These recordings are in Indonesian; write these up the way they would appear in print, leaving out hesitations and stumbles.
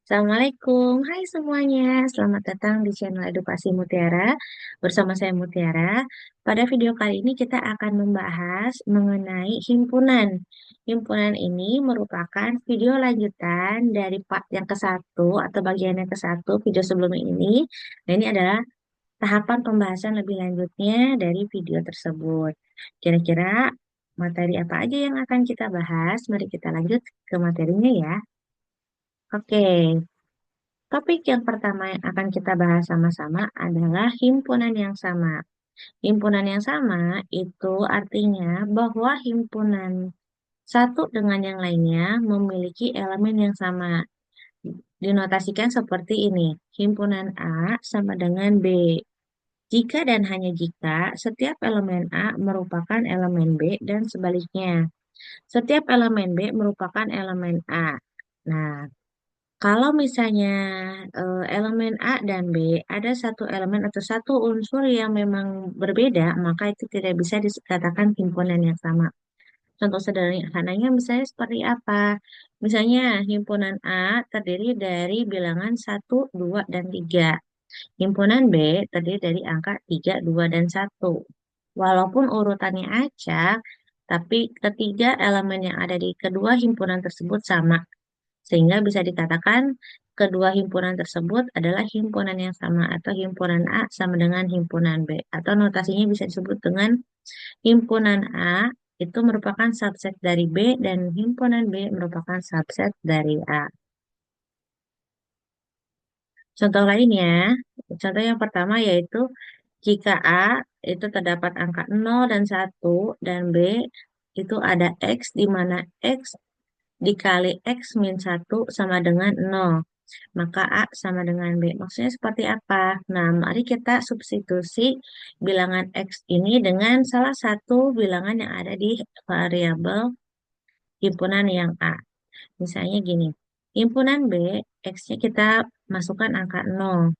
Assalamualaikum, hai semuanya. Selamat datang di channel Edukasi Mutiara. Bersama saya Mutiara. Pada video kali ini kita akan membahas mengenai himpunan. Himpunan ini merupakan video lanjutan dari part yang ke-1 atau bagian yang ke-1 video sebelum ini. Nah, ini adalah tahapan pembahasan lebih lanjutnya dari video tersebut. Kira-kira materi apa aja yang akan kita bahas? Mari kita lanjut ke materinya ya. Oke, topik yang pertama yang akan kita bahas sama-sama adalah himpunan yang sama. Himpunan yang sama itu artinya bahwa himpunan satu dengan yang lainnya memiliki elemen yang sama. Dinotasikan seperti ini. Himpunan A sama dengan B. Jika dan hanya jika setiap elemen A merupakan elemen B dan sebaliknya. Setiap elemen B merupakan elemen A. Nah, kalau misalnya elemen A dan B ada satu elemen atau satu unsur yang memang berbeda, maka itu tidak bisa dikatakan himpunan yang sama. Contoh sederhananya misalnya seperti apa? Misalnya himpunan A terdiri dari bilangan satu, 2, dan 3. Himpunan B terdiri dari angka 3, 2, dan 1. Walaupun urutannya acak, tapi ketiga elemen yang ada di kedua himpunan tersebut sama. Sehingga bisa dikatakan kedua himpunan tersebut adalah himpunan yang sama atau himpunan A sama dengan himpunan B. Atau notasinya bisa disebut dengan himpunan A itu merupakan subset dari B dan himpunan B merupakan subset dari A. Contoh lainnya, contoh yang pertama yaitu jika A itu terdapat angka 0 dan 1 dan B itu ada X di mana X dikali X min 1 sama dengan 0. Maka A sama dengan B. Maksudnya seperti apa? Nah, mari kita substitusi bilangan X ini dengan salah satu bilangan yang ada di variabel himpunan yang A. Misalnya gini, himpunan B, X-nya kita masukkan angka 0.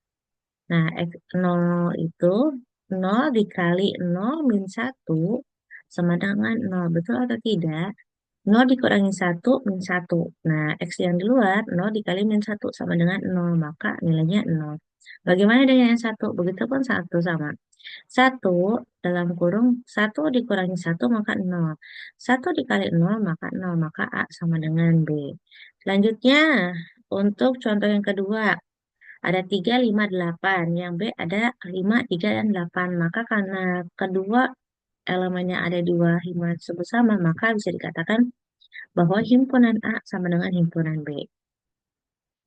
Nah, X 0 itu 0 dikali 0 min 1 sama dengan 0. Betul atau tidak? 0 dikurangi 1 min 1. Nah, X yang di luar 0 dikali min 1 sama dengan 0. Maka nilainya 0. Bagaimana dengan yang 1? Begitupun 1 sama. 1 dalam kurung 1 dikurangi 1 maka 0. 1 dikali 0 maka 0. Maka A sama dengan B. Selanjutnya, untuk contoh yang kedua. Ada 3, 5, 8. Yang B ada 5, 3, dan 8. Maka karena kedua elemennya ada dua himpunan tersebut sama, maka bisa dikatakan bahwa himpunan A sama dengan himpunan B.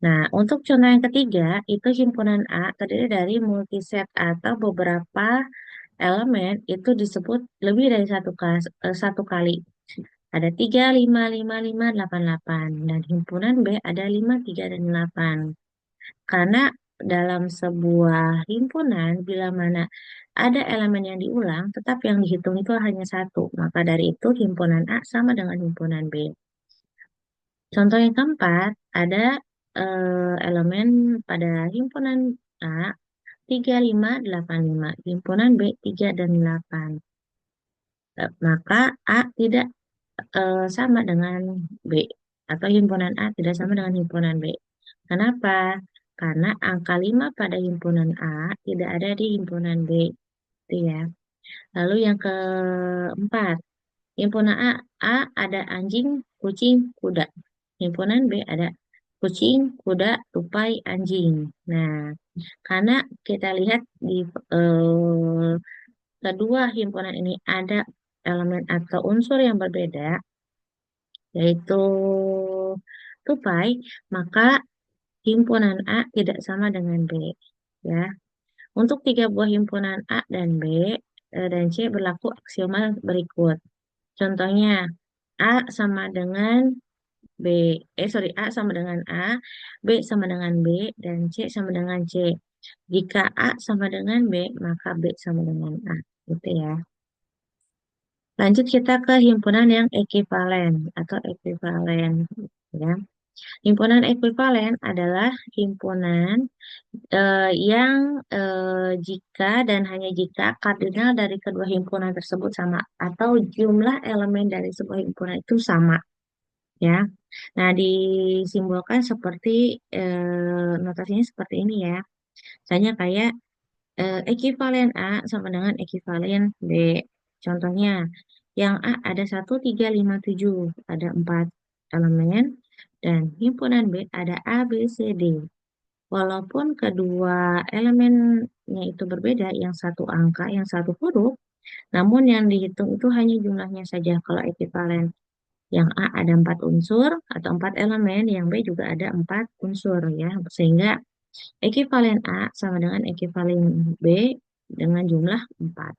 Nah, untuk contoh yang ketiga, itu himpunan A terdiri dari multiset atau beberapa elemen itu disebut lebih dari satu kali. Ada 3, 5, 5, 5, 8, 8. Dan himpunan B ada 5, 3, dan 8. Karena dalam sebuah himpunan, bila mana ada elemen yang diulang, tetap yang dihitung itu hanya satu. Maka dari itu himpunan A sama dengan himpunan B. Contoh yang keempat, ada elemen pada himpunan A 3, 5, 8, 5. Himpunan B 3 dan 8. Maka A tidak sama dengan B. Atau himpunan A tidak sama dengan himpunan B. Kenapa? Karena angka 5 pada himpunan A tidak ada di himpunan B. Itu ya. Lalu yang keempat, himpunan A ada anjing, kucing, kuda. Himpunan B ada kucing, kuda, tupai, anjing. Nah, karena kita lihat di eh, kedua himpunan ini ada elemen atau unsur yang berbeda, yaitu tupai, maka himpunan A tidak sama dengan B. Ya, untuk tiga buah himpunan A dan B dan C berlaku aksioma berikut. Contohnya, A sama dengan B, A sama dengan A, B sama dengan B, dan C sama dengan C. Jika A sama dengan B, maka B sama dengan A. Gitu ya. Lanjut kita ke himpunan yang ekuivalen atau ekuivalen. Ya. Himpunan ekuivalen adalah himpunan yang jika dan hanya jika kardinal dari kedua himpunan tersebut sama atau jumlah elemen dari sebuah himpunan itu sama. ya. Nah, disimbolkan seperti notasinya seperti ini ya. Misalnya kayak ekivalen A sama dengan ekivalen B. Contohnya, yang A ada 1, 3, 5, 7, ada 4 elemen, dan himpunan B ada A, B, C, D. Walaupun kedua elemennya itu berbeda, yang satu angka, yang satu huruf, namun yang dihitung itu hanya jumlahnya saja. Kalau ekivalen, yang A ada 4 unsur atau 4 elemen, yang B juga ada 4 unsur ya. Sehingga ekivalen A sama dengan ekivalen B dengan jumlah 4.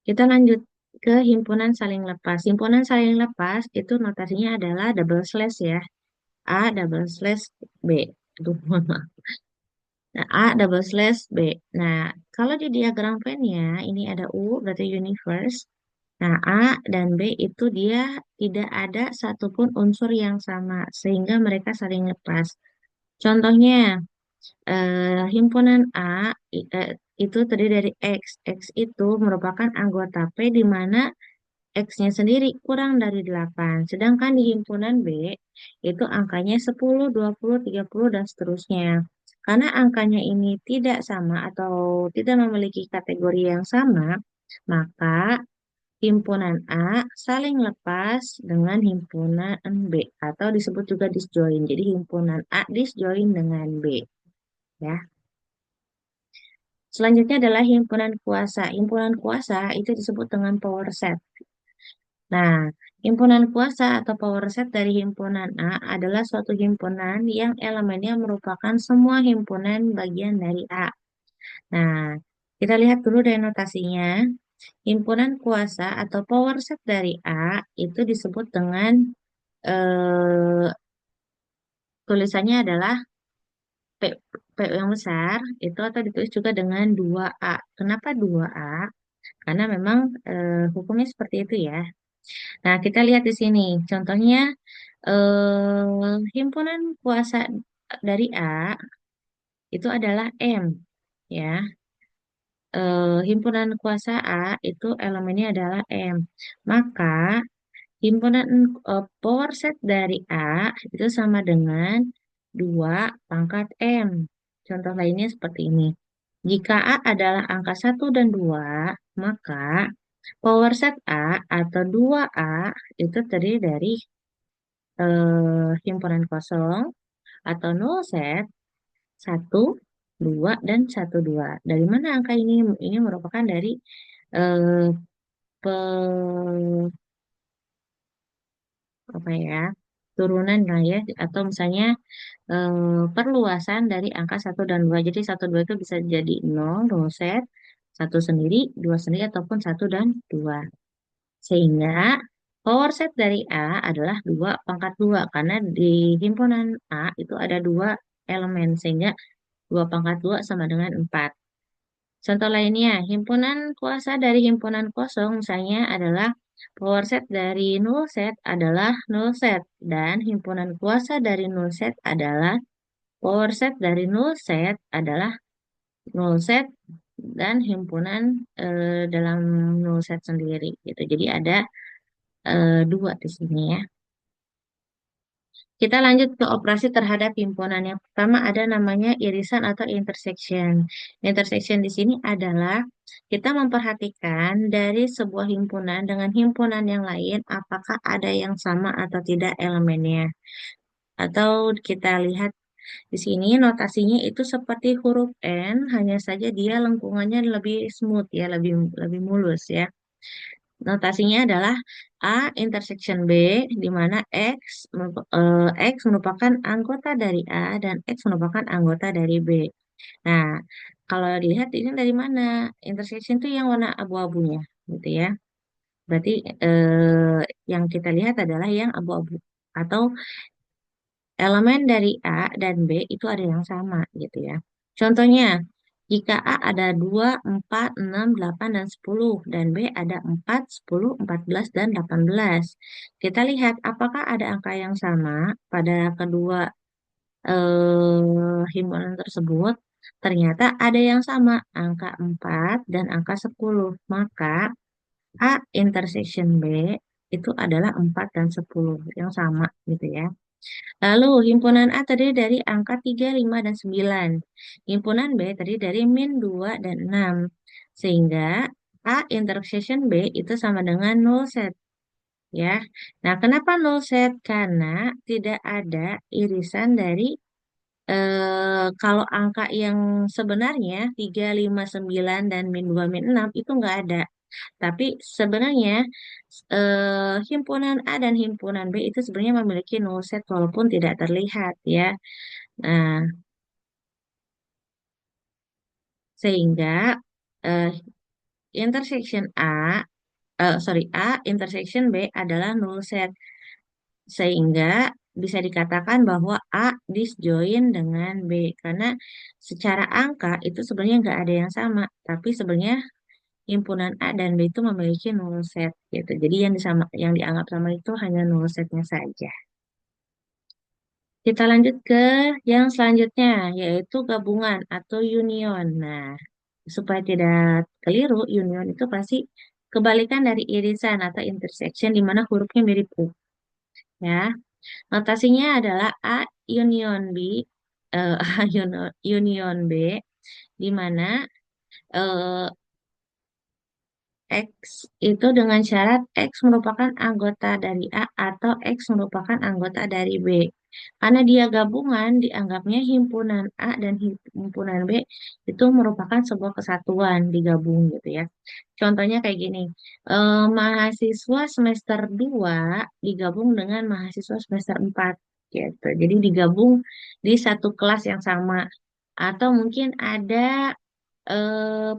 Kita lanjut ke himpunan saling lepas. Himpunan saling lepas itu notasinya adalah double slash ya. A double slash B. Aduh, mohon maaf. Nah, A double slash B. Nah, kalau di diagram Venn-nya ini ada U berarti universe. Nah, A dan B itu dia tidak ada satupun unsur yang sama sehingga mereka saling lepas. Contohnya, himpunan A itu terdiri dari X. X itu merupakan anggota P di mana X-nya sendiri kurang dari 8. Sedangkan di himpunan B itu angkanya 10, 20, 30, dan seterusnya. Karena angkanya ini tidak sama atau tidak memiliki kategori yang sama, maka himpunan A saling lepas dengan himpunan B atau disebut juga disjoin. Jadi himpunan A disjoin dengan B, ya. Selanjutnya adalah himpunan kuasa. Himpunan kuasa itu disebut dengan power set. Nah, himpunan kuasa atau power set dari himpunan A adalah suatu himpunan yang elemennya merupakan semua himpunan bagian dari A. Nah, kita lihat dulu dari notasinya. Himpunan kuasa atau power set dari A itu disebut dengan eh, tulisannya adalah P, P yang besar itu atau ditulis juga dengan 2A. Kenapa 2A? Karena memang hukumnya seperti itu ya. Nah, kita lihat di sini. Contohnya, himpunan kuasa dari A itu adalah M. Ya, himpunan kuasa A itu elemennya adalah M. Maka, himpunan power set dari A itu sama dengan 2 pangkat M. Contoh lainnya seperti ini. Jika A adalah angka 1 dan 2, maka power set A atau 2A itu terdiri dari himpunan kosong atau null set 1, 2, dan 1, 2. Dari mana angka ini? Ini merupakan dari eh, pe, apa ya, turunan lah ya, atau misalnya perluasan dari angka 1 dan 2. Jadi 1, 2 itu bisa jadi null set, 1 sendiri, 2 sendiri, ataupun 1 dan 2. Sehingga power set dari A adalah 2 pangkat 2. Karena di himpunan A itu ada 2 elemen. Sehingga 2 pangkat 2 sama dengan 4. Contoh lainnya, himpunan kuasa dari himpunan kosong misalnya adalah power set dari null set adalah null set. Dan himpunan kuasa dari null set adalah power set dari null set adalah null set dan himpunan dalam null set sendiri gitu. Jadi ada 2 di sini ya. Kita lanjut ke operasi terhadap himpunan. Yang pertama ada namanya irisan atau intersection. Intersection di sini adalah kita memperhatikan dari sebuah himpunan dengan himpunan yang lain apakah ada yang sama atau tidak elemennya. Atau kita lihat di sini notasinya itu seperti huruf N, hanya saja dia lengkungannya lebih smooth ya, lebih lebih mulus ya. Notasinya adalah A intersection B, di mana X merupakan anggota dari A dan X merupakan anggota dari B. Nah, kalau dilihat ini dari mana? Intersection itu yang warna abu-abunya, gitu ya. Berarti yang kita lihat adalah yang abu-abu atau elemen dari A dan B itu ada yang sama gitu ya. Contohnya, jika A ada 2, 4, 6, 8, dan 10, dan B ada 4, 10, 14, dan 18. Kita lihat apakah ada angka yang sama pada kedua himpunan tersebut. Ternyata ada yang sama, angka 4 dan angka 10. Maka A intersection B itu adalah 4 dan 10 yang sama gitu ya. Lalu himpunan A terdiri dari angka 3, 5, dan 9. Himpunan B terdiri dari min 2 dan 6. Sehingga A intersection B itu sama dengan null set ya. Nah, kenapa null set? Karena tidak ada irisan dari kalau angka yang sebenarnya 3, 5, 9 dan min 2 min 6 itu nggak ada. Tapi sebenarnya himpunan A dan himpunan B itu sebenarnya memiliki null set walaupun tidak terlihat ya. Nah, sehingga eh, intersection A intersection B adalah null set. Sehingga bisa dikatakan bahwa A disjoin dengan B karena secara angka itu sebenarnya nggak ada yang sama, tapi sebenarnya himpunan A dan B itu memiliki null set gitu. Jadi yang dianggap sama itu hanya null setnya saja. Kita lanjut ke yang selanjutnya, yaitu gabungan atau union. Nah, supaya tidak keliru, union itu pasti kebalikan dari irisan atau intersection di mana hurufnya mirip U. Ya, notasinya adalah A union B, A union B, di mana eh, X itu dengan syarat X merupakan anggota dari A atau X merupakan anggota dari B. Karena dia gabungan, dianggapnya himpunan A dan himpunan B itu merupakan sebuah kesatuan digabung gitu ya. Contohnya kayak gini, mahasiswa semester 2 digabung dengan mahasiswa semester 4 gitu. Jadi digabung di satu kelas yang sama. Atau mungkin ada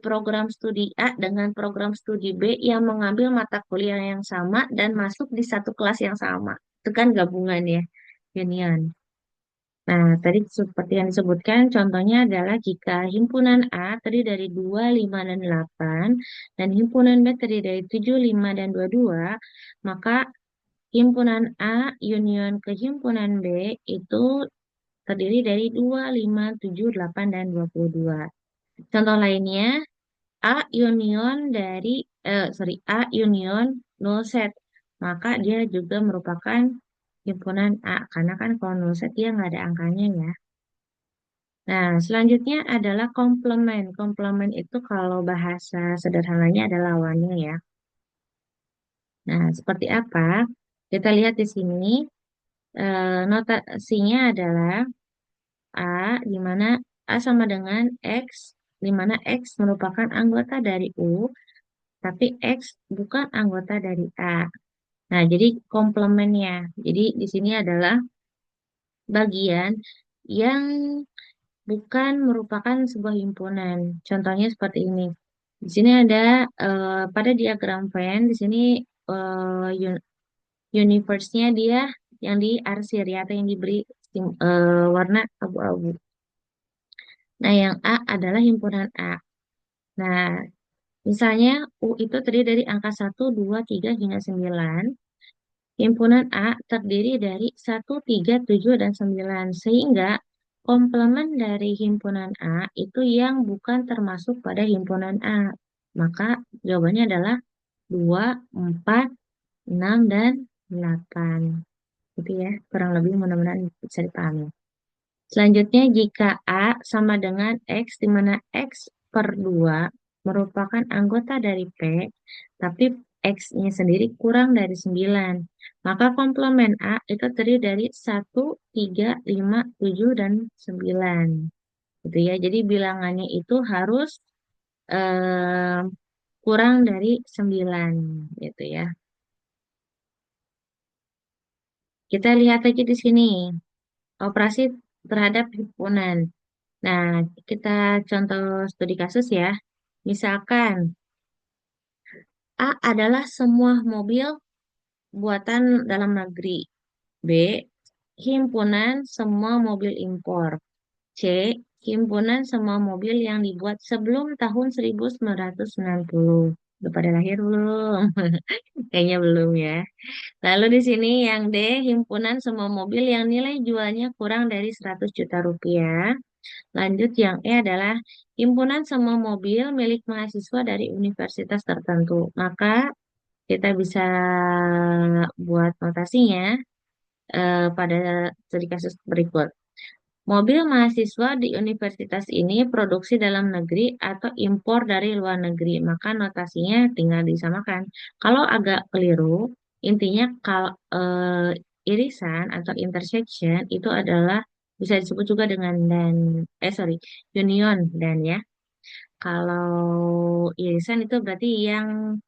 program studi A dengan program studi B yang mengambil mata kuliah yang sama dan masuk di satu kelas yang sama. Itu kan gabungan ya, union. Nah, tadi seperti yang disebutkan, contohnya adalah jika himpunan A terdiri dari 2, 5, dan 8, dan himpunan B terdiri dari 7, 5, dan 22, maka himpunan A union ke himpunan B itu terdiri dari 2, 5, 7, 8, dan 22. Contoh lainnya, A union dari A union null set, maka dia juga merupakan himpunan A karena kan kalau null set dia nggak ada angkanya ya. Nah, selanjutnya adalah komplement. Komplement itu kalau bahasa sederhananya adalah lawannya ya. Nah, seperti apa? Kita lihat di sini notasinya adalah A di mana A sama dengan X di mana X merupakan anggota dari U tapi X bukan anggota dari A. Nah, jadi komplemennya. Jadi di sini adalah bagian yang bukan merupakan sebuah himpunan. Contohnya seperti ini. Di sini ada pada diagram Venn, di sini universe-nya dia yang diarsir ya, atau yang diberi warna abu-abu. Nah, yang A adalah himpunan A. Nah, misalnya U itu terdiri dari angka 1, 2, 3, hingga 9. Himpunan A terdiri dari 1, 3, 7, dan 9. Sehingga komplement dari himpunan A itu yang bukan termasuk pada himpunan A. Maka jawabannya adalah 2, 4, 6, dan 8. Gitu ya, kurang lebih mudah-mudahan bisa dipahami. Selanjutnya, jika A sama dengan X, di mana X per 2 merupakan anggota dari P, tapi X-nya sendiri kurang dari 9, maka komplement A itu terdiri dari 1, 3, 5, 7, dan 9. Gitu ya. Jadi bilangannya itu harus eh, kurang dari 9, gitu ya. Kita lihat aja di sini, operasi terhadap himpunan. Nah, kita contoh studi kasus ya. Misalkan A adalah semua mobil buatan dalam negeri. B, himpunan semua mobil impor. C, himpunan semua mobil yang dibuat sebelum tahun 1990. Udah pada lahir belum? Kayaknya belum ya. Lalu di sini yang D, himpunan semua mobil yang nilai jualnya kurang dari 100 juta rupiah. Lanjut yang E adalah himpunan semua mobil milik mahasiswa dari universitas tertentu. Maka Kita bisa buat notasinya pada studi kasus berikut. Mobil mahasiswa di universitas ini produksi dalam negeri atau impor dari luar negeri, maka notasinya tinggal disamakan. Kalau agak keliru, intinya kalau irisan atau intersection itu adalah bisa disebut juga dengan dan, sorry, union dan ya. Kalau irisan itu berarti yang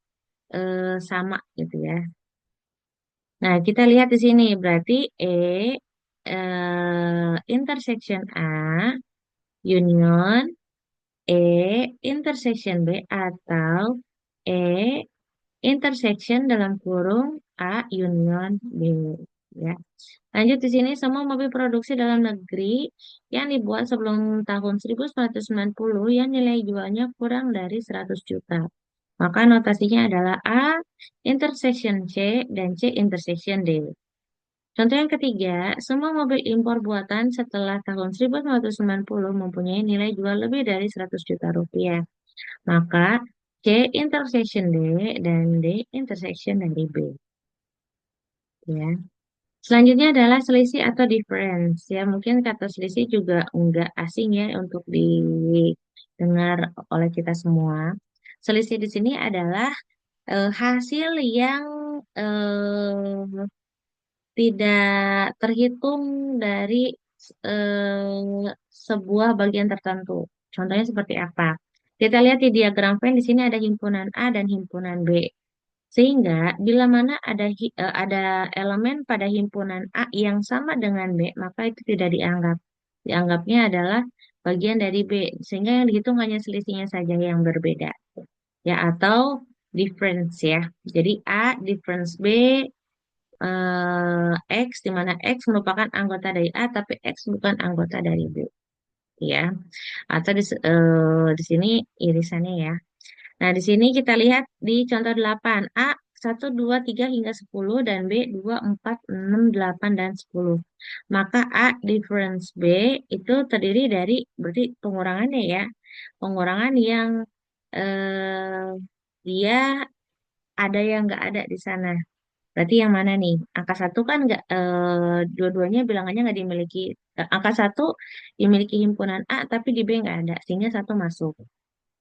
sama gitu ya. Nah, kita lihat di sini berarti intersection A union E intersection B atau E intersection dalam kurung A union B ya. Lanjut di sini semua mobil produksi dalam negeri yang dibuat sebelum tahun 1990 yang nilai jualnya kurang dari 100 juta. Maka notasinya adalah A intersection C dan C intersection D. Contoh yang ketiga, semua mobil impor buatan setelah tahun 1990 mempunyai nilai jual lebih dari 100 juta rupiah. Maka C intersection D dan D intersection dari B. Ya. Selanjutnya adalah selisih atau difference. Ya, mungkin kata selisih juga enggak asing ya untuk didengar oleh kita semua. Selisih di sini adalah hasil yang eh, tidak terhitung dari sebuah bagian tertentu. Contohnya seperti apa? Kita lihat di diagram Venn di sini ada himpunan A dan himpunan B. Sehingga bila mana ada elemen pada himpunan A yang sama dengan B, maka itu tidak dianggap. Dianggapnya adalah bagian dari B, sehingga yang dihitung hanya selisihnya saja yang berbeda. Ya, atau difference ya. Jadi A difference B X, di mana X merupakan anggota dari A, tapi X bukan anggota dari B. Ya, atau di sini irisannya ya. Nah, di sini kita lihat di contoh 8 A 1, 2, 3 hingga 10 dan B 2, 4, 6, 8 dan 10. Maka A difference B itu terdiri dari berarti pengurangannya ya. Pengurangan yang eh, dia ada yang nggak ada di sana. Berarti yang mana nih? Angka satu kan nggak, dua-duanya bilangannya nggak dimiliki. Angka satu dimiliki himpunan A, tapi di B nggak ada, sehingga satu masuk.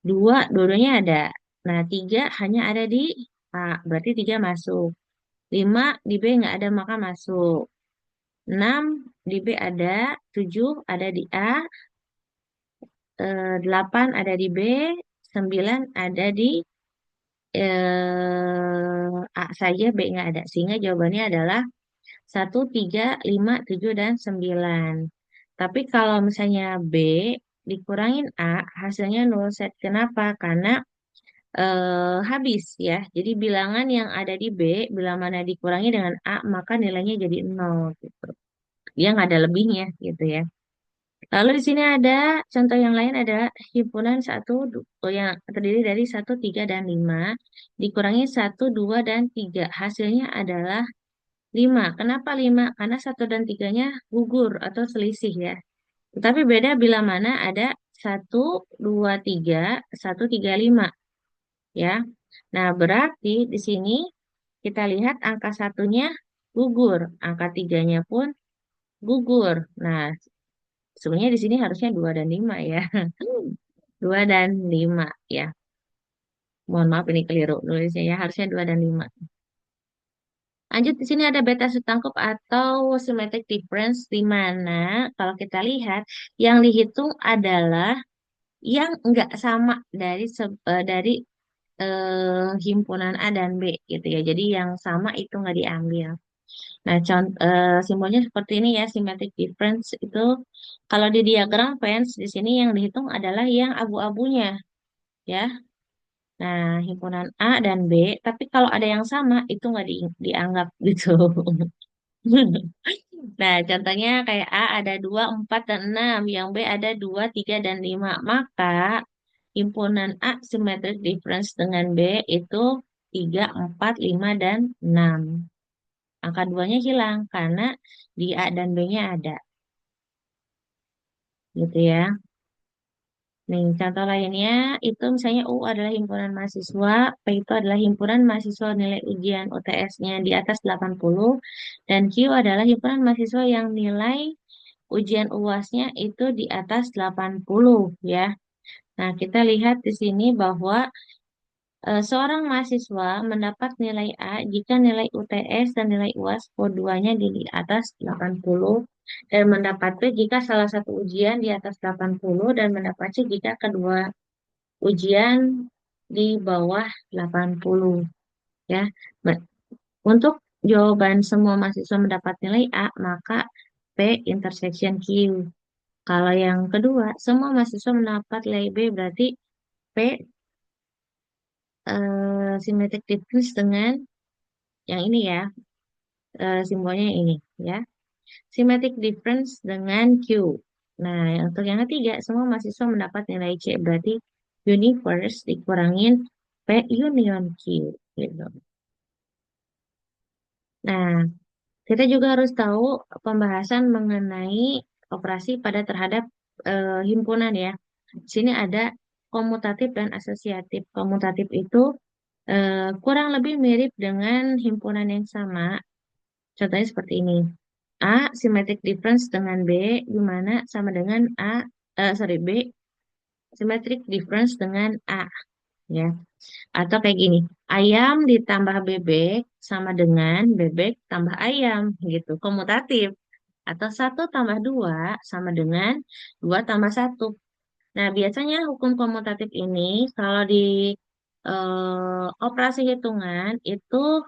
Dua, dua-duanya ada. Nah, tiga hanya ada di A, berarti tiga masuk. Lima di B nggak ada, maka masuk. Enam di B ada, tujuh ada di A, delapan ada di B, sembilan ada di A saja, B nggak ada. Sehingga jawabannya adalah 1, 3, 5, 7 dan 9. Tapi kalau misalnya B dikurangin A, hasilnya nol set. Kenapa? Karena habis ya. Jadi bilangan yang ada di B, bila mana dikurangi dengan A, maka nilainya jadi nol gitu. Dia nggak ada lebihnya gitu ya. Lalu di sini ada contoh yang lain ada himpunan yang terdiri dari 1, 3 dan 5 dikurangi 1, 2 dan 3. Hasilnya adalah 5. Kenapa 5? Karena satu dan tiganya gugur atau selisih ya. Tetapi beda bila mana ada 1, 2, 3, 1, 3, 5 ya. Nah, berarti di sini kita lihat angka satunya gugur, angka tiganya pun gugur. Nah, sebenarnya di sini harusnya 2 dan 5 ya. 2 dan 5 ya. Mohon maaf ini keliru nulisnya ya, harusnya 2 dan 5. Lanjut di sini ada beta setangkup atau symmetric difference di mana kalau kita lihat yang dihitung adalah yang enggak sama dari himpunan A dan B gitu ya. Jadi yang sama itu nggak diambil. Nah, simbolnya seperti ini ya, symmetric difference itu kalau di diagram Venn di sini yang dihitung adalah yang abu-abunya ya. Nah, himpunan A dan B, tapi kalau ada yang sama itu nggak dianggap gitu. Nah, contohnya kayak A ada 2, 4, dan 6. Yang B ada 2, 3, dan 5. Maka himpunan A symmetric difference dengan B itu 3, 4, 5, dan 6. Angka duanya hilang karena di A dan B-nya ada. Gitu ya. Nih, contoh lainnya itu misalnya U adalah himpunan mahasiswa, P itu adalah himpunan mahasiswa nilai ujian UTS-nya di atas 80, dan Q adalah himpunan mahasiswa yang nilai ujian UAS-nya itu di atas 80 ya. Nah, kita lihat di sini bahwa seorang mahasiswa mendapat nilai A jika nilai UTS dan nilai UAS keduanya di atas 80 dan mendapat B jika salah satu ujian di atas 80 dan mendapat C jika kedua ujian di bawah 80 ya. Ba- Untuk jawaban semua mahasiswa mendapat nilai A, maka P intersection Q. Kalau yang kedua, semua mahasiswa mendapat nilai B, berarti P symmetric difference dengan yang ini ya, simbolnya yang ini ya. Symmetric difference dengan Q. Nah, untuk yang ketiga, semua mahasiswa mendapat nilai C, berarti universe dikurangin P union Q gitu. Nah, kita juga harus tahu pembahasan mengenai operasi pada terhadap himpunan ya. Di sini ada komutatif dan asosiatif. Komutatif itu kurang lebih mirip dengan himpunan yang sama. Contohnya seperti ini. A symmetric difference dengan B, di mana sama dengan B symmetric difference dengan A ya. Atau kayak gini, ayam ditambah bebek sama dengan bebek tambah ayam gitu, komutatif. Atau satu tambah dua sama dengan dua tambah satu. Nah, biasanya hukum komutatif ini kalau di operasi hitungan itu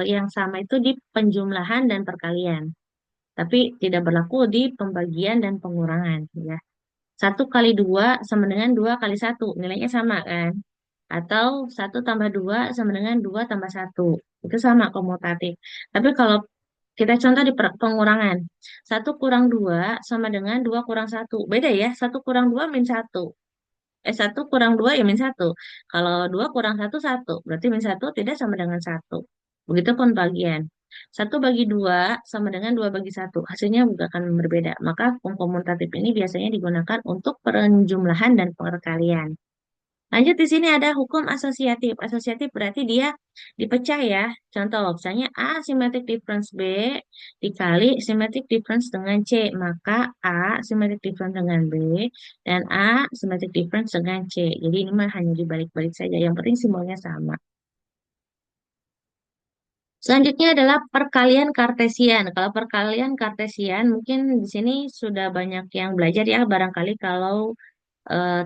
yang sama itu di penjumlahan dan perkalian. Tapi tidak berlaku di pembagian dan pengurangan ya. Satu kali dua sama dengan dua kali satu, nilainya sama kan? Atau satu tambah dua sama dengan dua tambah satu, itu sama komutatif. Tapi kalau kita contoh di pengurangan, satu kurang dua sama dengan dua kurang satu, beda ya. Satu kurang dua min satu, satu kurang dua ya min satu. Kalau dua kurang satu satu, berarti min satu tidak sama dengan satu. Begitupun bagian. Satu bagi dua sama dengan dua bagi satu. Hasilnya juga akan berbeda. Maka hukum komutatif ini biasanya digunakan untuk penjumlahan dan perkalian. Lanjut di sini ada hukum asosiatif. Asosiatif berarti dia dipecah ya. Contoh, misalnya A symmetric difference B dikali symmetric difference dengan C. Maka A symmetric difference dengan B dan A symmetric difference dengan C. Jadi ini mah hanya dibalik-balik saja. Yang penting simbolnya sama. Selanjutnya adalah perkalian kartesian. Kalau perkalian kartesian mungkin di sini sudah banyak yang belajar ya. Barangkali kalau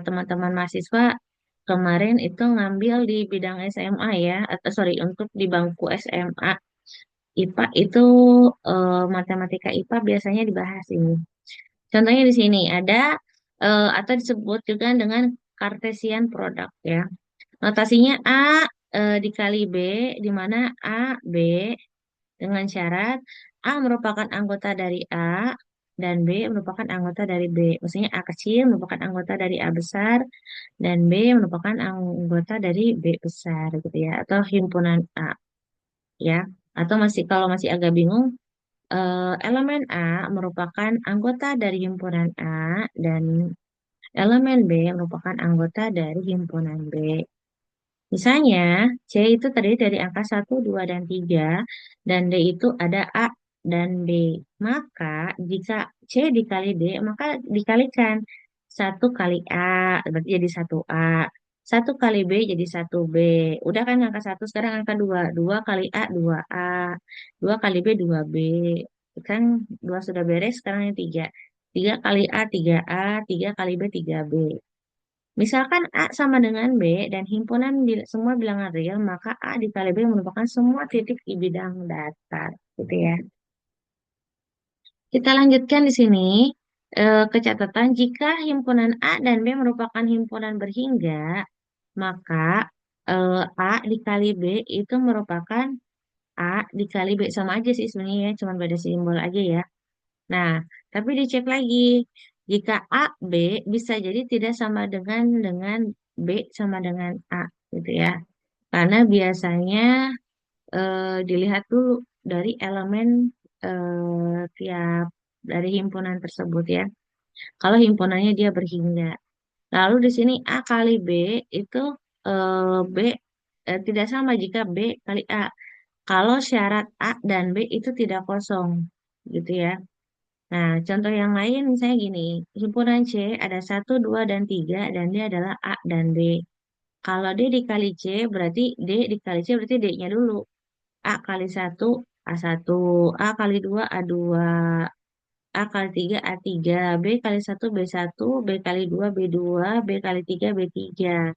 teman-teman mahasiswa kemarin itu ngambil di bidang SMA ya, atau sorry untuk di bangku SMA IPA itu matematika IPA biasanya dibahas ini. Contohnya di sini ada atau disebut juga dengan Cartesian product ya. Notasinya A dikali B, di mana A, B dengan syarat A merupakan anggota dari A dan B merupakan anggota dari B. Maksudnya A kecil merupakan anggota dari A besar dan B merupakan anggota dari B besar gitu ya, atau himpunan A ya. Atau masih kalau masih agak bingung, elemen A merupakan anggota dari himpunan A dan elemen B merupakan anggota dari himpunan B. Misalnya, C itu terdiri dari angka satu, 2, dan 3, dan D itu ada A dan B. Maka, jika C dikali D, maka dikalikan. Satu kali A, berarti jadi satu A. Satu kali B jadi satu B. Udah kan angka satu, sekarang angka 2. 2 kali A, 2 A. 2 kali B, 2 B. Kan 2 sudah beres, sekarang yang 3. 3 kali A, 3 A. 3 kali B, 3 B. Misalkan A sama dengan B dan himpunan semua bilangan real, maka A dikali B merupakan semua titik di bidang datar, gitu ya. Kita lanjutkan di sini kecatatan jika himpunan A dan B merupakan himpunan berhingga, maka A dikali B itu merupakan A dikali B, sama aja sih sebenarnya ya, cuma beda simbol aja ya. Nah, tapi dicek lagi. Jika A, B bisa jadi tidak sama dengan B sama dengan A gitu ya. Karena biasanya dilihat dulu dari elemen tiap dari himpunan tersebut ya. Kalau himpunannya dia berhingga. Lalu di sini A kali B itu B tidak sama jika B kali A. Kalau syarat A dan B itu tidak kosong, gitu ya. Nah, contoh yang lain misalnya gini, himpunan C ada satu, 2, dan 3, dan dia adalah A dan B. Kalau D dikali C, berarti D dikali C, berarti D-nya dulu. A kali satu a satu, A kali 2 a dua, A kali 3 a tiga, B kali satu b satu, B kali 2 b dua, B kali 3 b tiga.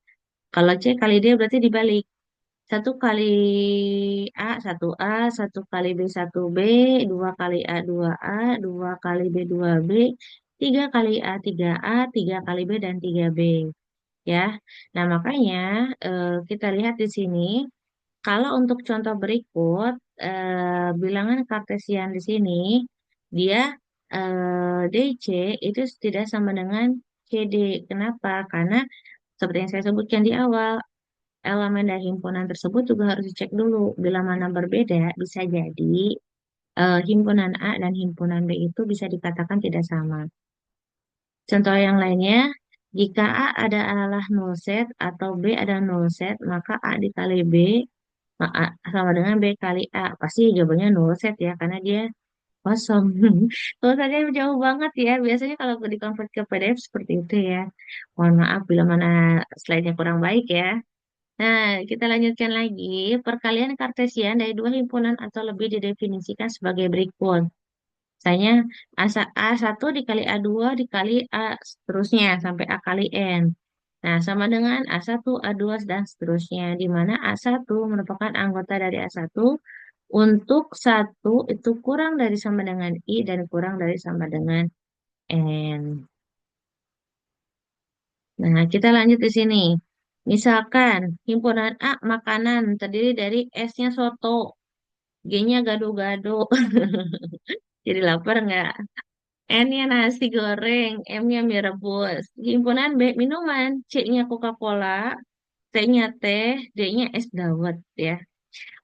Kalau C kali D berarti dibalik. Satu kali A, satu A, satu kali B, satu B, dua kali A, dua A, dua kali B, dua B, tiga kali A, tiga A, tiga kali B, dan tiga B. Ya, nah makanya kita lihat di sini, kalau untuk contoh berikut, bilangan kartesian di sini, dia DC itu tidak sama dengan CD. Kenapa? Karena seperti yang saya sebutkan di awal, elemen dari himpunan tersebut juga harus dicek dulu. Bila mana berbeda, bisa jadi himpunan A dan himpunan B itu bisa dikatakan tidak sama. Contoh yang lainnya, jika A adalah null set atau B adalah null set, maka A dikali B sama dengan B kali A. Pasti jawabannya null set ya, karena dia kosong. Kalau saja jauh banget ya. Biasanya kalau di-convert ke PDF seperti itu ya. Mohon maaf bila mana slide-nya kurang baik ya. Nah, kita lanjutkan lagi. Perkalian kartesian dari dua himpunan atau lebih didefinisikan sebagai berikut. Misalnya A1 dikali A2 dikali A seterusnya sampai A kali N. Nah, sama dengan A1, A2, dan seterusnya. Di mana A1 merupakan anggota dari A1 untuk satu itu kurang dari sama dengan I dan kurang dari sama dengan N. Nah, kita lanjut di sini. Misalkan himpunan A makanan terdiri dari S-nya soto, G-nya gado-gado. Jadi lapar nggak? N-nya nasi goreng, M-nya mie rebus. Himpunan B minuman, C-nya Coca-Cola, T-nya teh, D-nya es dawet ya.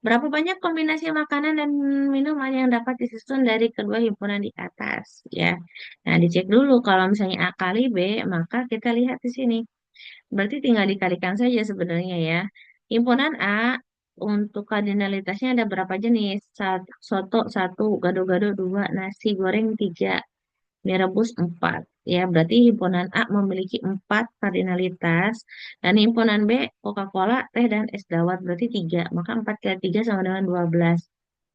Berapa banyak kombinasi makanan dan minuman yang dapat disusun dari kedua himpunan di atas ya. Nah, dicek dulu kalau misalnya A kali B, maka kita lihat di sini. Berarti tinggal dikalikan saja sebenarnya ya. Himpunan A untuk kardinalitasnya ada berapa jenis? Soto satu, gado-gado dua, nasi goreng tiga, mie rebus empat. Ya, berarti himpunan A memiliki empat kardinalitas dan himpunan B Coca-Cola, teh, dan es dawet berarti tiga. Maka 4 kali 3 sama dengan 12.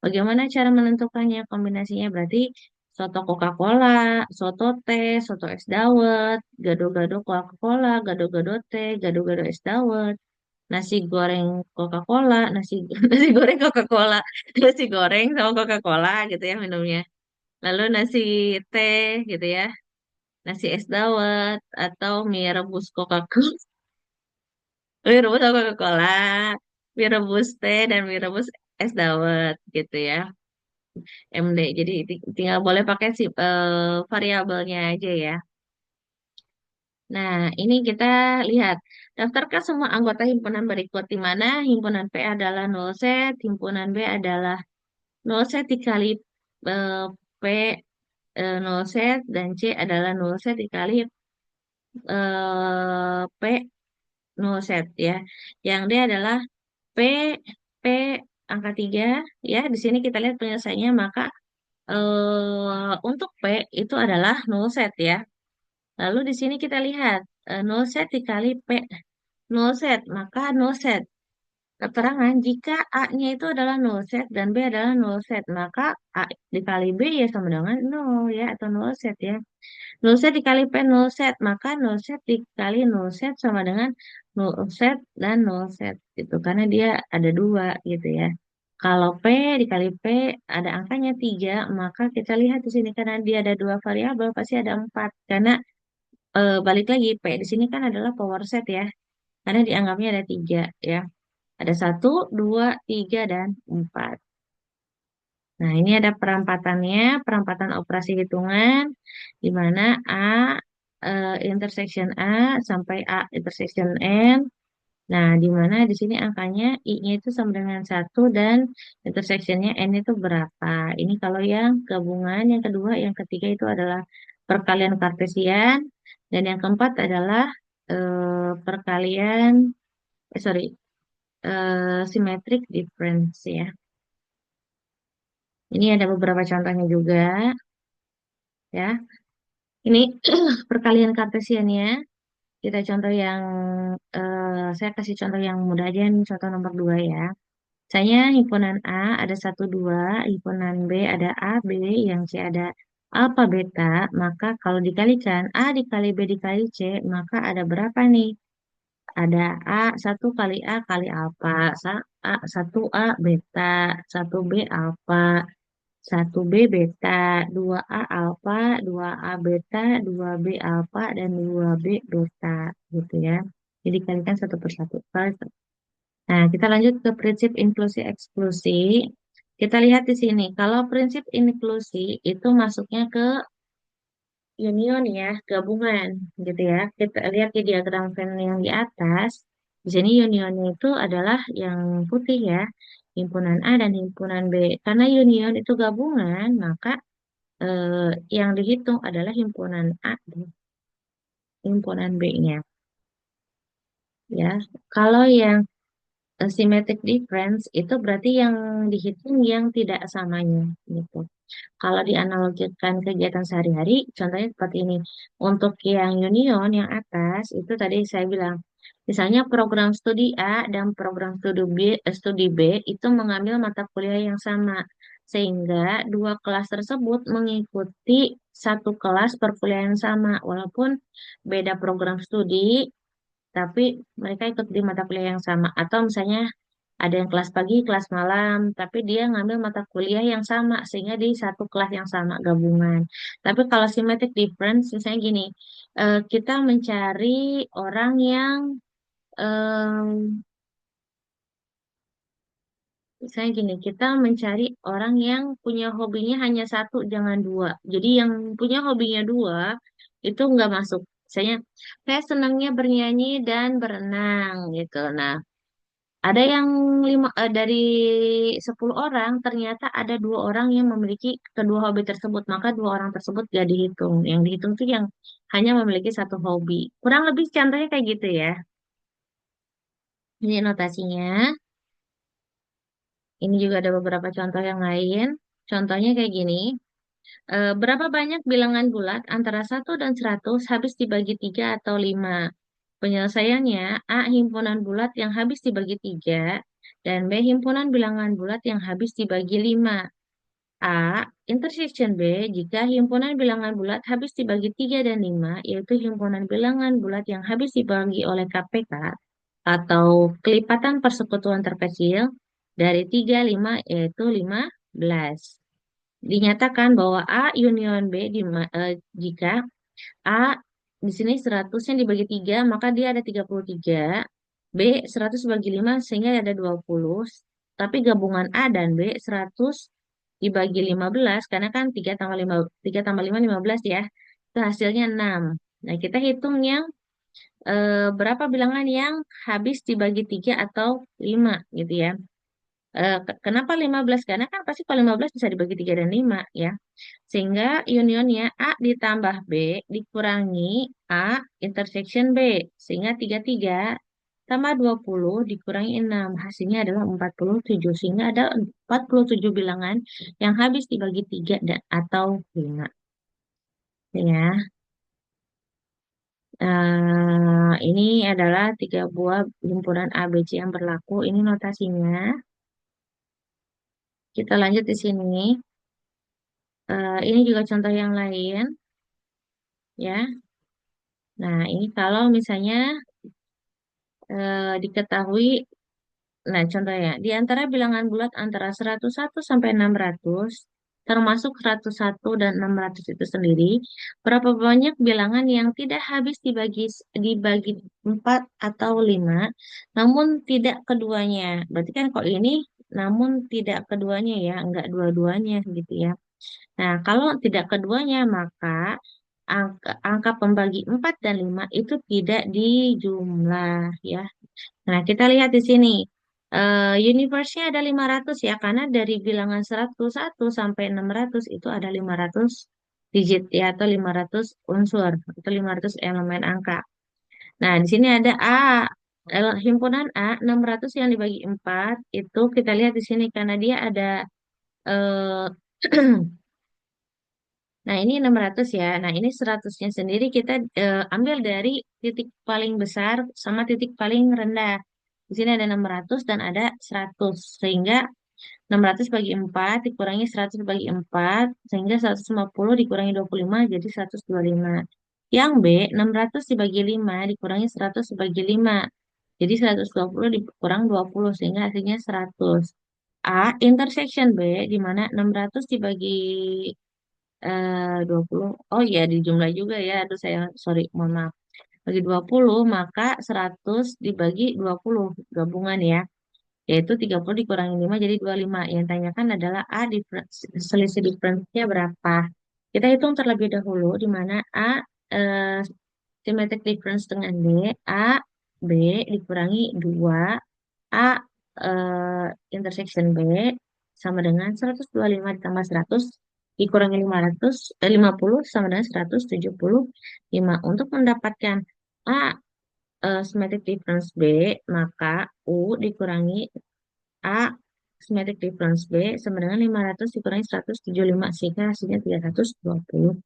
Bagaimana cara menentukannya? Kombinasinya berarti soto Coca-Cola, soto teh, soto es dawet, gado-gado Coca-Cola, gado-gado teh, gado-gado es dawet, nasi goreng Coca-Cola, nasi goreng Coca-Cola, nasi goreng sama Coca-Cola gitu ya minumnya. Lalu nasi teh gitu ya, nasi es dawet atau mie rebus Coca-Cola, mie rebus sama Coca-Cola, mie rebus teh dan mie rebus es dawet gitu ya. MD. Jadi tinggal boleh pakai si variabelnya aja ya. Nah, ini kita lihat. Daftarkan semua anggota himpunan berikut di mana himpunan P adalah null set, himpunan B adalah null set dikali eh, P null set, dan C adalah null set dikali P null set ya. Yang D adalah P P angka 3 ya. Di sini kita lihat penyelesaiannya, maka untuk P itu adalah null set ya. Lalu di sini kita lihat null set dikali P null set, maka null set. Keterangan jika A-nya itu adalah null set dan B adalah null set, maka A dikali B ya sama dengan nol ya, atau null set ya. Null set dikali P null set, maka null set dikali null set sama dengan null set dan null set gitu, karena dia ada dua gitu ya. Kalau P dikali P ada angkanya 3, maka kita lihat di sini karena dia ada dua variabel pasti ada 4. Karena balik lagi P di sini kan adalah power set ya. Karena dianggapnya ada 3 ya. Ada satu, 2, 3, dan 4. Nah, ini ada perampatannya, perampatan operasi hitungan, di mana A intersection A sampai A intersection N. Nah, di mana di sini angkanya I-nya itu sama dengan satu dan intersectionnya N itu berapa. Ini kalau yang gabungan, yang kedua, yang ketiga itu adalah perkalian kartesian, dan yang keempat adalah perkalian, sorry, symmetric difference ya. Ini ada beberapa contohnya juga ya. Ini perkalian kartesiannya. Kita contoh yang, saya kasih contoh yang mudah aja nih, contoh nomor 2 ya. Misalnya himpunan A ada satu 2, himpunan B ada A, B, yang C ada alfa, beta, maka kalau dikalikan A dikali B dikali C, maka ada berapa nih? Ada A, satu kali A kali alfa, A, 1A beta, satu B alfa, satu B beta, dua A alfa, dua A beta, dua B alfa, dan dua B beta, gitu ya. Jadi kalikan satu per satu. Nah, kita lanjut ke prinsip inklusi eksklusi. Kita lihat di sini, kalau prinsip inklusi itu masuknya ke union ya, gabungan gitu ya. Kita lihat di diagram Venn yang di atas. Di sini unionnya itu adalah yang putih ya, himpunan A dan himpunan B. Karena union itu gabungan, maka yang dihitung adalah himpunan A dan himpunan B-nya ya. Kalau yang symmetric difference itu berarti yang dihitung yang tidak samanya gitu. Kalau dianalogikan kegiatan sehari-hari, contohnya seperti ini. Untuk yang union, yang atas, itu tadi saya bilang, misalnya program studi A dan program studi B itu mengambil mata kuliah yang sama. Sehingga dua kelas tersebut mengikuti satu kelas perkuliahan yang sama. Walaupun beda program studi, tapi mereka ikut di mata kuliah yang sama. Atau misalnya ada yang kelas pagi, kelas malam, tapi dia ngambil mata kuliah yang sama, sehingga di satu kelas yang sama gabungan. Tapi kalau symmetric difference, misalnya gini, kita mencari orang yang, misalnya gini, kita mencari orang yang punya hobinya hanya satu, jangan dua. Jadi yang punya hobinya dua, itu nggak masuk. Misalnya, saya senangnya bernyanyi dan berenang gitu. Nah, ada yang dari 10 orang, ternyata ada dua orang yang memiliki kedua hobi tersebut, maka dua orang tersebut gak dihitung. Yang dihitung tuh yang hanya memiliki satu hobi. Kurang lebih contohnya kayak gitu ya. Ini notasinya. Ini juga ada beberapa contoh yang lain. Contohnya kayak gini. Berapa banyak bilangan bulat antara 1 dan 100 habis dibagi 3 atau 5? Penyelesaiannya, A. Himpunan bulat yang habis dibagi 3, dan B. Himpunan bilangan bulat yang habis dibagi 5. A. Intersection B. Jika himpunan bilangan bulat habis dibagi 3 dan 5, yaitu himpunan bilangan bulat yang habis dibagi oleh KPK, atau kelipatan persekutuan terkecil dari 3 5 yaitu 15. Dinyatakan bahwa A union B jika A di sini 100-nya dibagi 3 maka dia ada 33. B 100 bagi 5 sehingga ada 20. Tapi gabungan A dan B 100 dibagi 15 karena kan 3 tambah 5, 3 tambah 5 15 ya. Itu hasilnya 6. Nah, kita hitung yang berapa bilangan yang habis dibagi 3 atau 5 gitu ya. Kenapa 15? Karena kan pasti kalau 15 bisa dibagi 3 dan 5 ya. Sehingga unionnya A ditambah B dikurangi A intersection B. Sehingga 33 tambah 20 dikurangi 6. Hasilnya adalah 47. Sehingga ada 47 bilangan yang habis dibagi 3 dan, atau 5. Ya. Ini adalah 3 buah himpunan ABC yang berlaku. Ini notasinya. Kita lanjut di sini. Ini juga contoh yang lain, ya. Nah, ini kalau misalnya diketahui, nah contohnya, di antara bilangan bulat antara 101 sampai 600, termasuk 101 dan 600 itu sendiri, berapa banyak bilangan yang tidak habis dibagi 4 atau 5, namun tidak keduanya. Berarti kan kok ini, namun tidak keduanya ya, enggak dua-duanya gitu ya. Nah, kalau tidak keduanya, maka angka pembagi 4 dan 5 itu tidak dijumlah ya. Nah, kita lihat di sini. Universe-nya ada 500 ya, karena dari bilangan 101 sampai 600 itu ada 500 digit ya, atau 500 unsur, atau 500 elemen angka. Nah, di sini ada A. Himpunan A 600 yang dibagi 4 itu kita lihat di sini karena dia ada eh, nah, ini 600 ya. Nah, ini 100-nya sendiri kita ambil dari titik paling besar sama titik paling rendah. Di sini ada 600 dan ada 100. Sehingga 600 bagi 4 dikurangi 100 bagi 4 sehingga 150 dikurangi 25 jadi 125. Yang B 600 dibagi 5 dikurangi 100 dibagi 5 jadi 120 dikurang 20 sehingga hasilnya 100. A intersection B di mana 600 dibagi 20. Oh iya dijumlah juga ya. Aduh saya sorry mohon maaf. Bagi 20 maka 100 dibagi 20 gabungan ya yaitu 30 dikurangi 5 jadi 25. Yang tanyakan adalah A selisih difference-nya berapa. Kita hitung terlebih dahulu di mana A eh, symmetric difference dengan B, A, B dikurangi 2, A eh, intersection B sama dengan 125 ditambah 100 dikurangi 50 sama dengan 175. Untuk mendapatkan A symmetric difference B, maka U dikurangi A symmetric difference B sama dengan 500 dikurangi 175 sehingga hasilnya 325.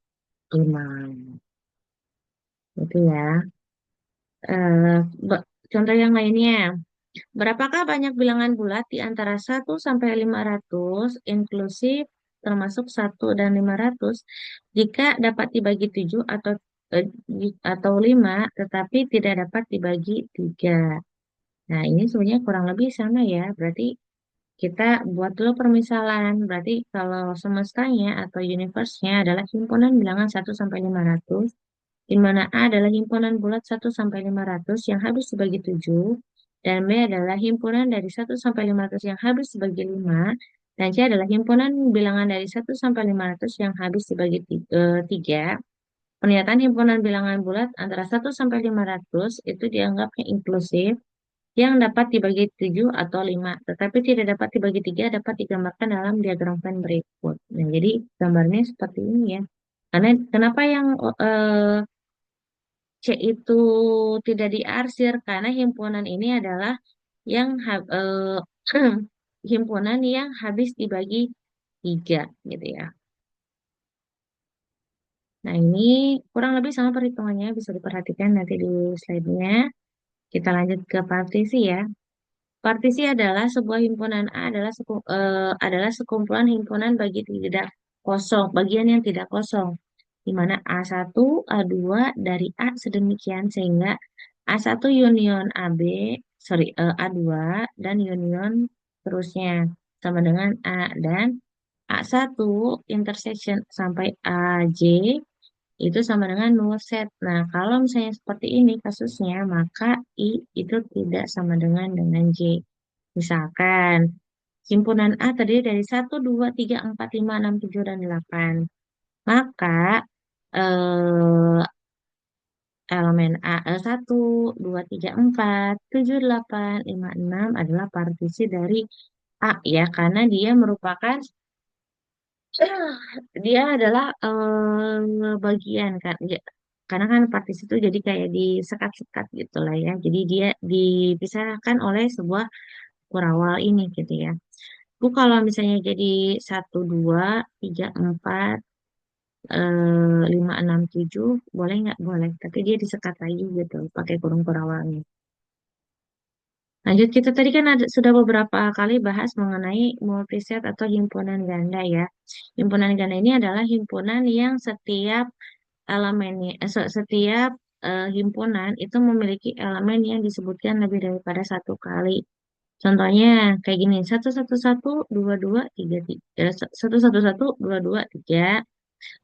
Itu ya. Eh, contoh yang lainnya. Berapakah banyak bilangan bulat di antara 1 sampai 500 inklusif termasuk 1 dan 500 jika dapat dibagi 7 atau 5 tetapi tidak dapat dibagi 3. Nah, ini sebenarnya kurang lebih sama ya. Berarti kita buat dulu permisalan. Berarti kalau semestanya atau universe-nya adalah himpunan bilangan 1 sampai 500, di mana A adalah himpunan bulat 1 sampai 500 yang habis dibagi 7, dan B adalah himpunan dari 1 sampai 500 yang habis dibagi 5, dan C adalah himpunan bilangan dari 1 sampai 500 yang habis dibagi 3. Pernyataan himpunan bilangan bulat antara 1 sampai 500 itu dianggapnya inklusif yang dapat dibagi 7 atau 5, tetapi tidak dapat dibagi 3 dapat digambarkan dalam diagram Venn berikut. Nah, jadi gambarnya seperti ini ya. Karena kenapa yang C itu tidak diarsir? Karena himpunan ini adalah yang himpunan yang habis dibagi 3 gitu ya. Nah, ini kurang lebih sama perhitungannya bisa diperhatikan nanti di slide-nya. Kita lanjut ke partisi ya. Partisi adalah sebuah himpunan A adalah sekumpulan himpunan bagi tidak kosong, bagian yang tidak kosong, di mana A1, A2 dari A sedemikian sehingga A1 union AB, A2 dan union terusnya sama dengan A dan A1 intersection sampai AJ itu sama dengan null set. Nah, kalau misalnya seperti ini kasusnya, maka I itu tidak sama dengan J. Misalkan, himpunan A terdiri dari 1, 2, 3, 4, 5, 6, 7, dan 8. Maka, eh, elemen A, 1, 2, 3, 4, 7, 8, 5, 6 adalah partisi dari A ya, karena dia merupakan dia adalah bagian kan ya, karena kan partisi itu jadi kayak disekat-sekat gitu lah ya jadi dia dipisahkan oleh sebuah kurawal ini gitu ya. Bu kalau misalnya jadi 1, 2, 3, 4, 5, 6, 7 boleh nggak boleh tapi dia disekat lagi gitu pakai kurung kurawalnya. Lanjut, kita tadi kan sudah beberapa kali bahas mengenai multiset atau himpunan ganda ya. Himpunan ganda ini adalah himpunan yang setiap elemennya, setiap himpunan itu memiliki elemen yang disebutkan lebih daripada satu kali. Contohnya kayak gini, 1, 1, 1, 2, 2, 3, 3. 1, 1, 1, 2, 2, 3.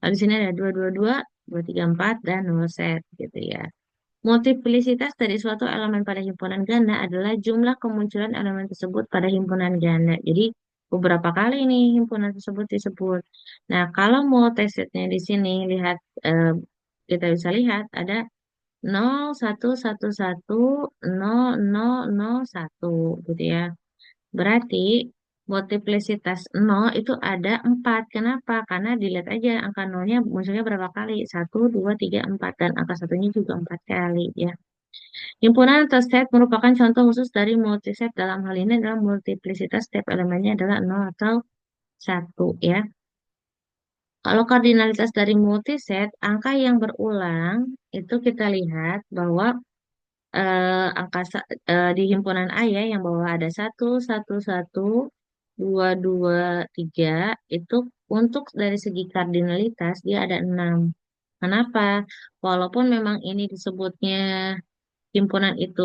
Lalu di sini ada 2, 2, 2, 2, 3, 4 dan nol set gitu ya. Multiplisitas dari suatu elemen pada himpunan ganda adalah jumlah kemunculan elemen tersebut pada himpunan ganda. Jadi beberapa kali nih himpunan tersebut disebut. Nah, kalau multisetnya di sini lihat eh, kita bisa lihat ada 0, 1, 1, 1, 0, 0, 0, 1 gitu ya. Berarti multiplisitas 0 itu ada 4. Kenapa? Karena dilihat aja angka nolnya munculnya berapa kali. 1, 2, 3, 4. Dan angka satunya juga 4 kali ya. Himpunan atau set merupakan contoh khusus dari multiset. Dalam hal ini adalah multiplisitas setiap elemennya adalah nol atau satu ya. Kalau kardinalitas dari multiset, angka yang berulang itu kita lihat bahwa di himpunan A ya yang bawah ada satu satu satu dua dua tiga itu untuk dari segi kardinalitas dia ada 6. Kenapa? Walaupun memang ini disebutnya himpunan itu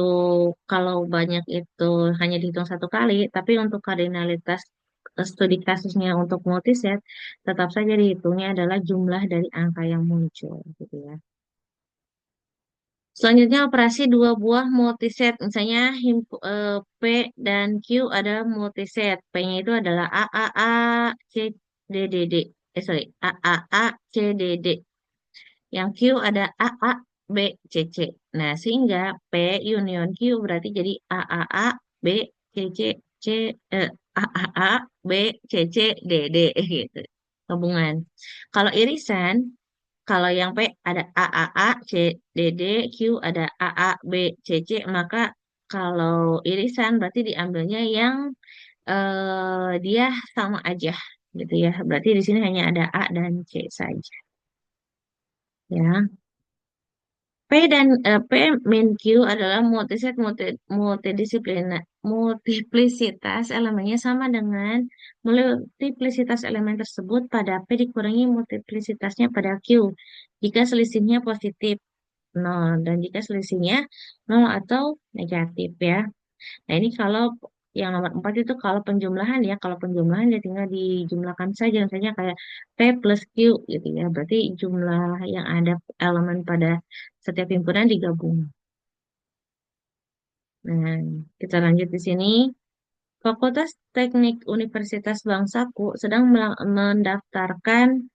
kalau banyak itu hanya dihitung satu kali, tapi untuk kardinalitas studi kasusnya untuk multiset tetap saja dihitungnya adalah jumlah dari angka yang muncul gitu ya. Selanjutnya operasi dua buah multiset. Misalnya P dan Q ada multiset. P-nya itu adalah A, A, A, C, D, D, D. Sorry. A, A, A, C, D, D. Yang Q ada A, A, B, C, C. Nah, sehingga P union Q berarti jadi A, A, A, B, C, C, C, eh, A, A, A, B, C, C, D, D. Gitu. Gabungan. Kalau irisan, kalau yang P ada A A A C D D, Q ada A A B C C, maka kalau irisan berarti diambilnya yang dia sama aja gitu ya. Berarti di sini hanya ada A dan C saja ya. P min Q adalah multiplisitas elemennya sama dengan multiplisitas elemen tersebut pada P dikurangi multiplisitasnya pada Q jika selisihnya positif nol dan jika selisihnya nol atau negatif ya. Nah ini kalau yang nomor 4 itu kalau penjumlahan ya, kalau penjumlahan ya tinggal dijumlahkan saja misalnya kayak P plus Q gitu ya. Berarti jumlah yang ada elemen pada setiap himpunan digabung. Nah, kita lanjut di sini. Fakultas Teknik Universitas Bangsaku sedang mendaftarkan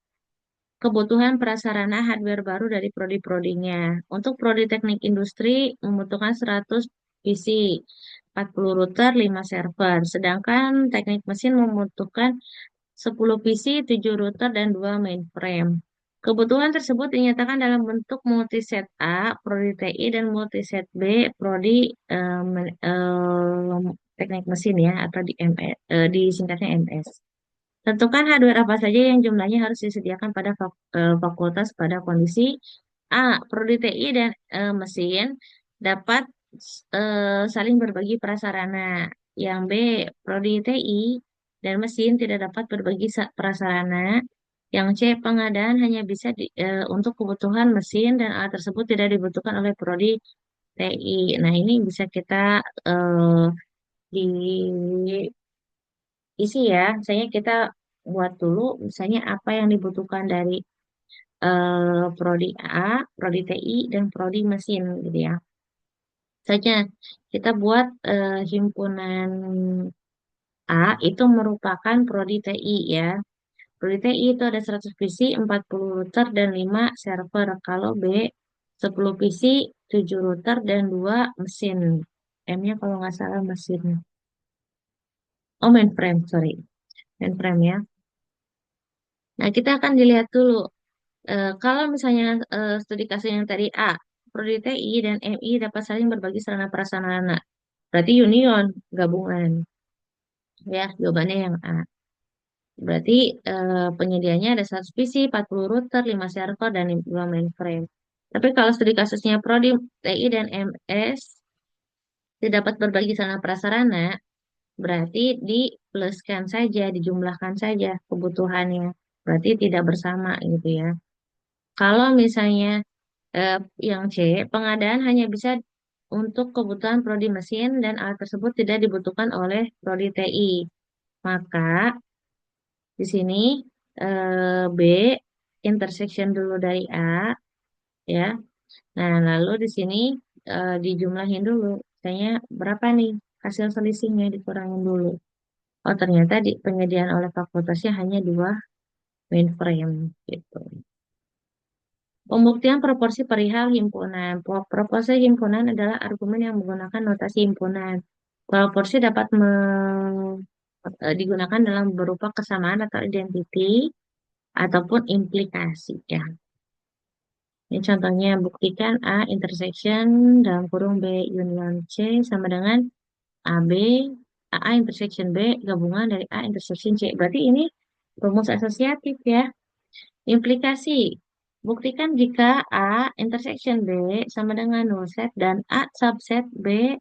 kebutuhan prasarana hardware baru dari prodi-prodinya. Untuk prodi teknik industri membutuhkan 100 PC, 40 router, 5 server. Sedangkan teknik mesin membutuhkan 10 PC, 7 router, dan 2 mainframe. Kebutuhan tersebut dinyatakan dalam bentuk multiset A, prodi TI, dan multiset B, prodi teknik mesin ya, atau disingkatnya MS. Tentukan hardware apa saja yang jumlahnya harus disediakan pada fakultas pada kondisi A. Prodi TI dan mesin dapat saling berbagi prasarana. Yang B. Prodi TI dan mesin tidak dapat berbagi prasarana. Yang C. Pengadaan hanya bisa untuk kebutuhan mesin dan alat tersebut tidak dibutuhkan oleh prodi TI. Nah, ini bisa kita eh, diisi ya. Misalnya kita buat dulu misalnya apa yang dibutuhkan dari prodi A, prodi TI, dan prodi mesin gitu ya. Saja kita buat himpunan A itu merupakan prodi TI ya. Prodi TI itu ada 100 PC, 40 router, dan 5 server. Kalau B, 10 PC, 7 router, dan 2 mesin. M-nya kalau nggak salah mesin. Oh, mainframe, sorry. Mainframe ya. Nah, kita akan dilihat dulu. Kalau misalnya studi kasus yang tadi A, Prodi TI dan MI dapat saling berbagi sarana prasarana. Berarti union, gabungan. Ya, jawabannya yang A. Berarti penyediaannya ada 100 PC, 40 router, 5 server, dan 2 mainframe. Tapi kalau studi kasusnya Prodi TI dan MS tidak dapat berbagi sarana prasarana, berarti dipluskan saja, dijumlahkan saja kebutuhannya. Berarti tidak bersama gitu ya. Kalau misalnya Eh, yang C, pengadaan hanya bisa untuk kebutuhan prodi mesin dan alat tersebut tidak dibutuhkan oleh prodi TI. Maka di sini B, intersection dulu dari A, ya. Nah, lalu di sini dijumlahin dulu. Misalnya berapa nih hasil selisihnya dikurangin dulu. Oh, ternyata penyediaan oleh fakultasnya hanya 2 mainframe gitu. Pembuktian proporsi perihal himpunan. Proporsi himpunan adalah argumen yang menggunakan notasi himpunan. Proporsi dapat digunakan dalam berupa kesamaan atau identiti ataupun implikasi ya. Ini contohnya, buktikan A intersection dalam kurung B union C sama dengan AB, AA intersection B gabungan dari A intersection C. Berarti ini rumus asosiatif ya. Implikasi. Buktikan jika A intersection B sama dengan null set dan A subset B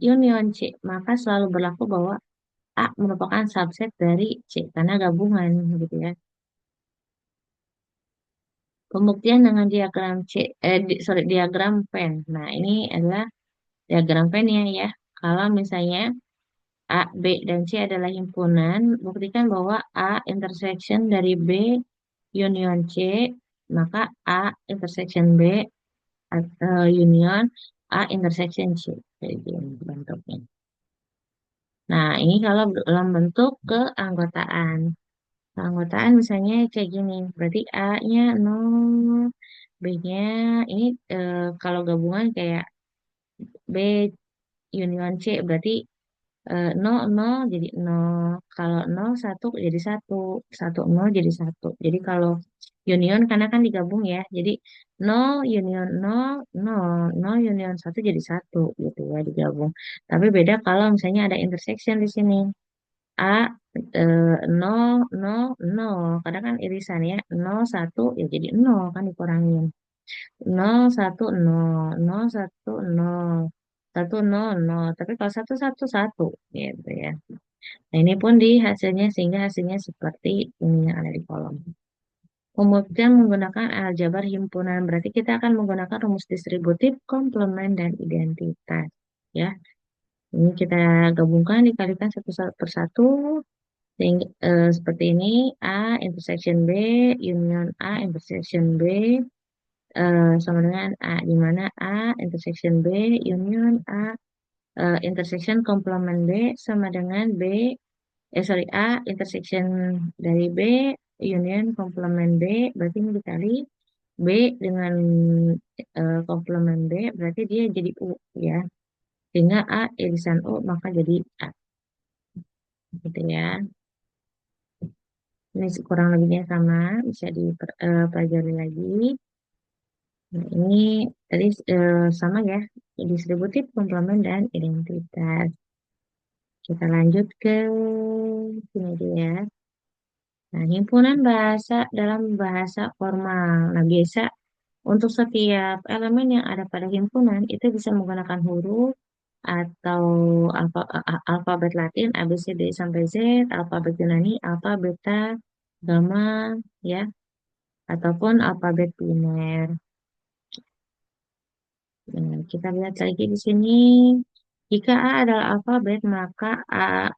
union C, maka selalu berlaku bahwa A merupakan subset dari C karena gabungan gitu ya. Pembuktian dengan diagram diagram Venn. Nah, ini adalah diagram Venn ya. Kalau misalnya A, B, dan C adalah himpunan, buktikan bahwa A intersection dari B union C, maka A intersection B union A intersection C. Jadi ini bentuknya. Nah, ini kalau dalam bentuk keanggotaan. Keanggotaan misalnya kayak gini. Berarti A-nya 0, B-nya ini kalau gabungan kayak B union C berarti 0, 0 jadi 0. Kalau 0, 1 jadi 1. 1, 0 jadi 1. Jadi kalau union karena kan digabung ya. Jadi 0 union 0, 0. 0 union 1 jadi 1 gitu ya digabung. Tapi beda kalau misalnya ada intersection di sini. A 0, 0, 0. Karena kan irisan ya. 0, 1 ya jadi 0 kan dikurangin. 0, 1, 0. 0, 1, 0. 1, 0, 0. Tapi kalau 1, 1, 1 gitu ya. Nah, ini pun di hasilnya sehingga hasilnya seperti ini yang ada di kolom. Kemudian menggunakan aljabar himpunan berarti kita akan menggunakan rumus distributif, komplement, dan identitas. Ya, ini kita gabungkan dikalikan per satu sehingga seperti ini A intersection B union A intersection B sama dengan A di mana A intersection B union A intersection komplement B sama dengan B A intersection dari B union komplement B berarti ini dikali B dengan komplement B berarti dia jadi U ya sehingga A irisan U maka jadi A gitu ya. Ini kurang lebihnya sama bisa dipelajari lagi. Nah, ini tadi sama ya distributif komplement dan identitas. Kita lanjut ke sini dulu ya. Nah, himpunan bahasa dalam bahasa formal. Nah, biasa untuk setiap elemen yang ada pada himpunan itu bisa menggunakan huruf atau alfabet Latin A, B, C, D sampai Z, alfabet Yunani, alfa, beta, gamma, ya, ataupun alfabet biner. Nah, kita lihat lagi di sini. Jika A adalah alfabet, maka A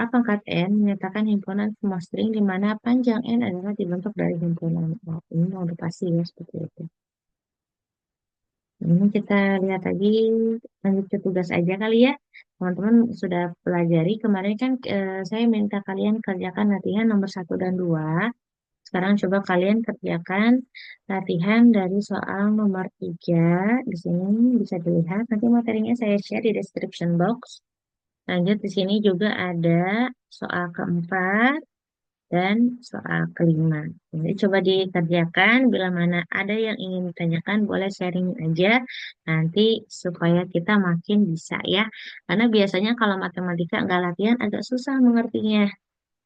pangkat N menyatakan himpunan semua string di mana panjang N adalah dibentuk dari himpunan. Oh, ini udah pasti ya seperti itu. Ini kita lihat lagi lanjut ke tugas aja kali ya. Teman-teman sudah pelajari kemarin kan saya minta kalian kerjakan latihan nomor 1 dan 2. Sekarang coba kalian kerjakan latihan dari soal nomor 3. Di sini bisa dilihat. Nanti materinya saya share di description box. Lanjut di sini juga ada soal keempat dan soal kelima. Jadi coba dikerjakan. Bila mana ada yang ingin ditanyakan, boleh sharing aja nanti supaya kita makin bisa ya. Karena biasanya kalau matematika nggak latihan agak susah mengertinya,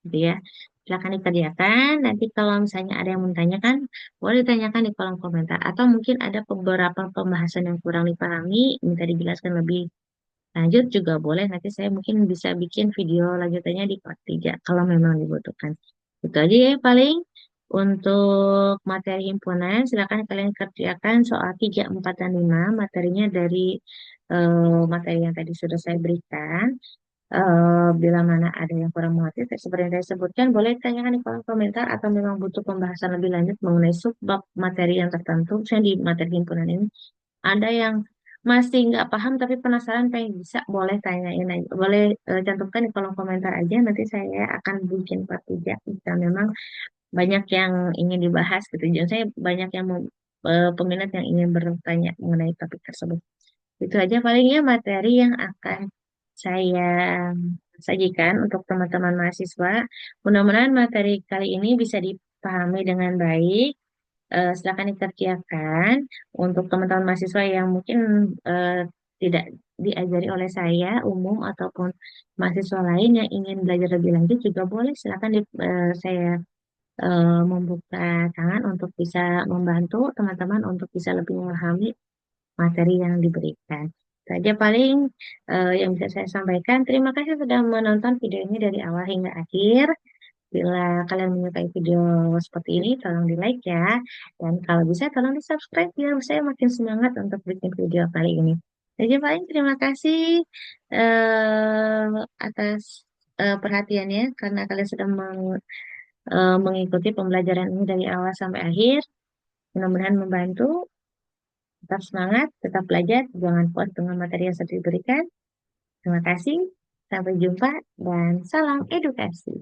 gitu ya. Silakan dikerjakan. Nanti kalau misalnya ada yang mau ditanyakan, boleh ditanyakan di kolom komentar. Atau mungkin ada beberapa pembahasan yang kurang dipahami, minta dijelaskan lebih lanjut juga boleh. Nanti saya mungkin bisa bikin video lanjutannya di part 3 kalau memang dibutuhkan. Itu aja ya paling untuk materi himpunan. Silakan kalian kerjakan soal 3, 4, dan 5. Materinya dari materi yang tadi sudah saya berikan. Bila mana ada yang kurang mengerti, seperti yang saya sebutkan, boleh tanyakan di kolom komentar atau memang butuh pembahasan lebih lanjut mengenai subbab materi yang tertentu. Misalnya di materi himpunan ini ada yang masih nggak paham tapi penasaran pengen bisa, boleh tanyain aja, boleh cantumkan di kolom komentar aja. Nanti saya akan bikin part 3 jika memang banyak yang ingin dibahas gitu. Jadi saya banyak yang peminat yang ingin bertanya mengenai topik tersebut. Itu aja paling ya materi yang akan saya sajikan untuk teman-teman mahasiswa. Mudah-mudahan materi kali ini bisa dipahami dengan baik. Silakan dikerjakan untuk teman-teman mahasiswa yang mungkin tidak diajari oleh saya, umum ataupun mahasiswa lain yang ingin belajar lebih lanjut juga boleh. Silakan saya membuka tangan untuk bisa membantu teman-teman untuk bisa lebih memahami materi yang diberikan. Saja paling yang bisa saya sampaikan. Terima kasih sudah menonton video ini dari awal hingga akhir. Bila kalian menyukai video seperti ini, tolong di like ya. Dan kalau bisa tolong di subscribe biar saya makin semangat untuk bikin video kali ini. Jadi paling terima kasih atas perhatiannya karena kalian sudah mengikuti pembelajaran ini dari awal sampai akhir. Mudah-mudahan membantu. Tetap semangat, tetap belajar, jangan puas dengan materi yang sudah diberikan. Terima kasih, sampai jumpa, dan salam edukasi.